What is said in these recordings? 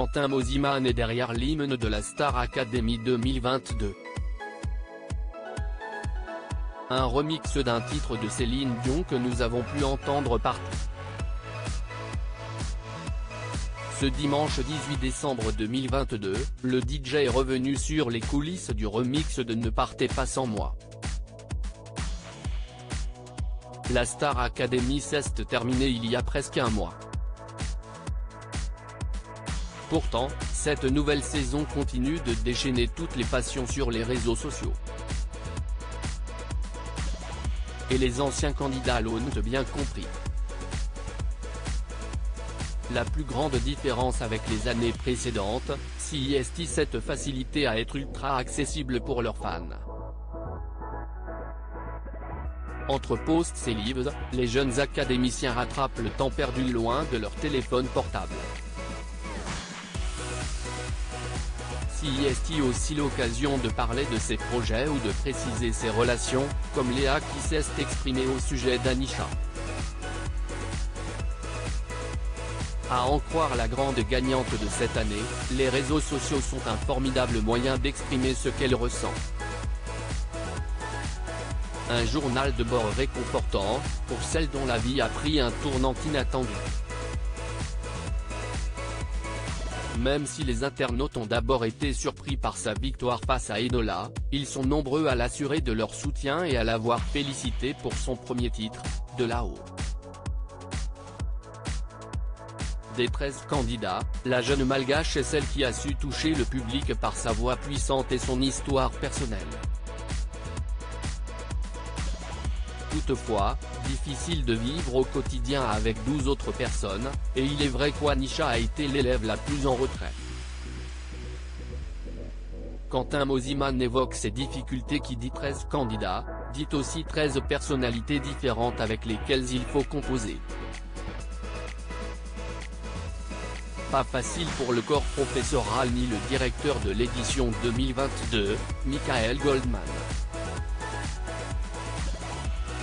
Quentin Mosimann est derrière l'hymne de la Star Academy 2022. Un remix d'un titre de Céline Dion que nous avons pu entendre partout. Ce dimanche 18 décembre 2022, le DJ est revenu sur les coulisses du remix de Ne partez pas sans moi. La Star Academy s'est terminée il y a presque un mois. Pourtant, cette nouvelle saison continue de déchaîner toutes les passions sur les réseaux sociaux. Et les anciens candidats l'ont bien compris. La plus grande différence avec les années précédentes, c'est cette facilité à être ultra accessible pour leurs fans. Entre posts et lives, les jeunes académiciens rattrapent le temps perdu loin de leur téléphone portable. C'est aussi l'occasion de parler de ses projets ou de préciser ses relations, comme Léa qui s'est exprimée au sujet d'Anisha. À en croire la grande gagnante de cette année, les réseaux sociaux sont un formidable moyen d'exprimer ce qu'elle ressent. Un journal de bord réconfortant, pour celle dont la vie a pris un tournant inattendu. Même si les internautes ont d'abord été surpris par sa victoire face à Enola, ils sont nombreux à l'assurer de leur soutien et à l'avoir félicité pour son premier titre, De là-haut. Des 13 candidats, la jeune malgache est celle qui a su toucher le public par sa voix puissante et son histoire personnelle. Toutefois, difficile de vivre au quotidien avec 12 autres personnes, et il est vrai qu'Anisha a été l'élève la plus en retrait. Quentin Mosimann évoque ces difficultés qui dit 13 candidats, dit aussi 13 personnalités différentes avec lesquelles il faut composer. Pas facile pour le corps professoral ni le directeur de l'édition 2022, Michael Goldman.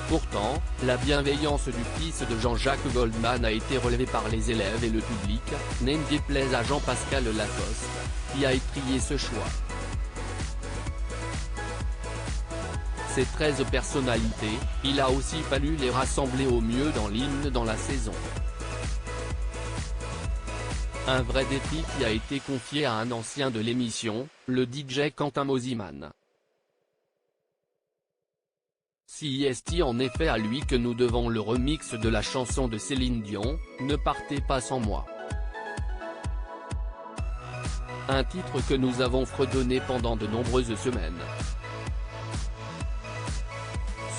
Pourtant, la bienveillance du fils de Jean-Jacques Goldman a été relevée par les élèves et le public, n'en déplaise à Jean-Pascal Lacoste, qui a étrillé ce choix. Ces 13 personnalités, il a aussi fallu les rassembler au mieux dans l'hymne dans la saison. Un vrai défi qui a été confié à un ancien de l'émission, le DJ Quentin Mosimann. C'est en effet à lui que nous devons le remix de la chanson de Céline Dion, Ne partez pas sans moi. Un titre que nous avons fredonné pendant de nombreuses semaines.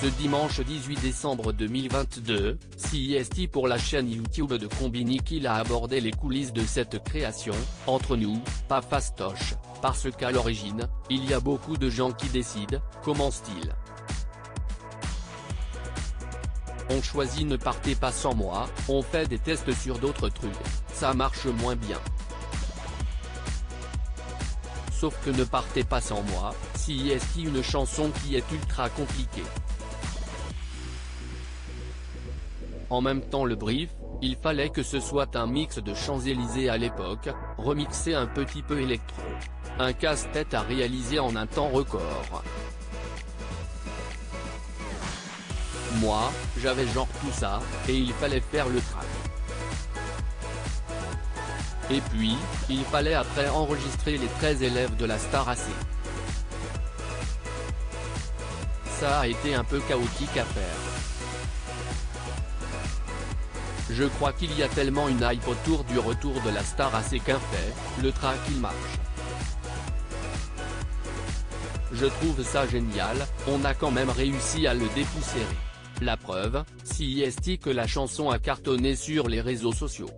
Ce dimanche 18 décembre 2022, c'est pour la chaîne YouTube de Combini qu'il a abordé les coulisses de cette création, entre nous, pas fastoche, parce qu'à l'origine, il y a beaucoup de gens qui décident, commence-t-il. On choisit Ne partez pas sans moi, on fait des tests sur d'autres trucs, ça marche moins bien. Sauf que Ne partez pas sans moi, c'est une chanson qui est ultra compliquée. En même temps le brief, il fallait que ce soit un mix de Champs-Élysées à l'époque, remixé un petit peu électro. Un casse-tête à réaliser en un temps record. Moi, j'avais genre tout ça, et il fallait faire le track. Et puis, il fallait après enregistrer les 13 élèves de la Star AC. Ça a été un peu chaotique à faire. Je crois qu'il y a tellement une hype autour du retour de la Star AC qu'un fait, le track il marche. Je trouve ça génial, on a quand même réussi à le dépoussiérer. La preuve, c'est que la chanson a cartonné sur les réseaux sociaux.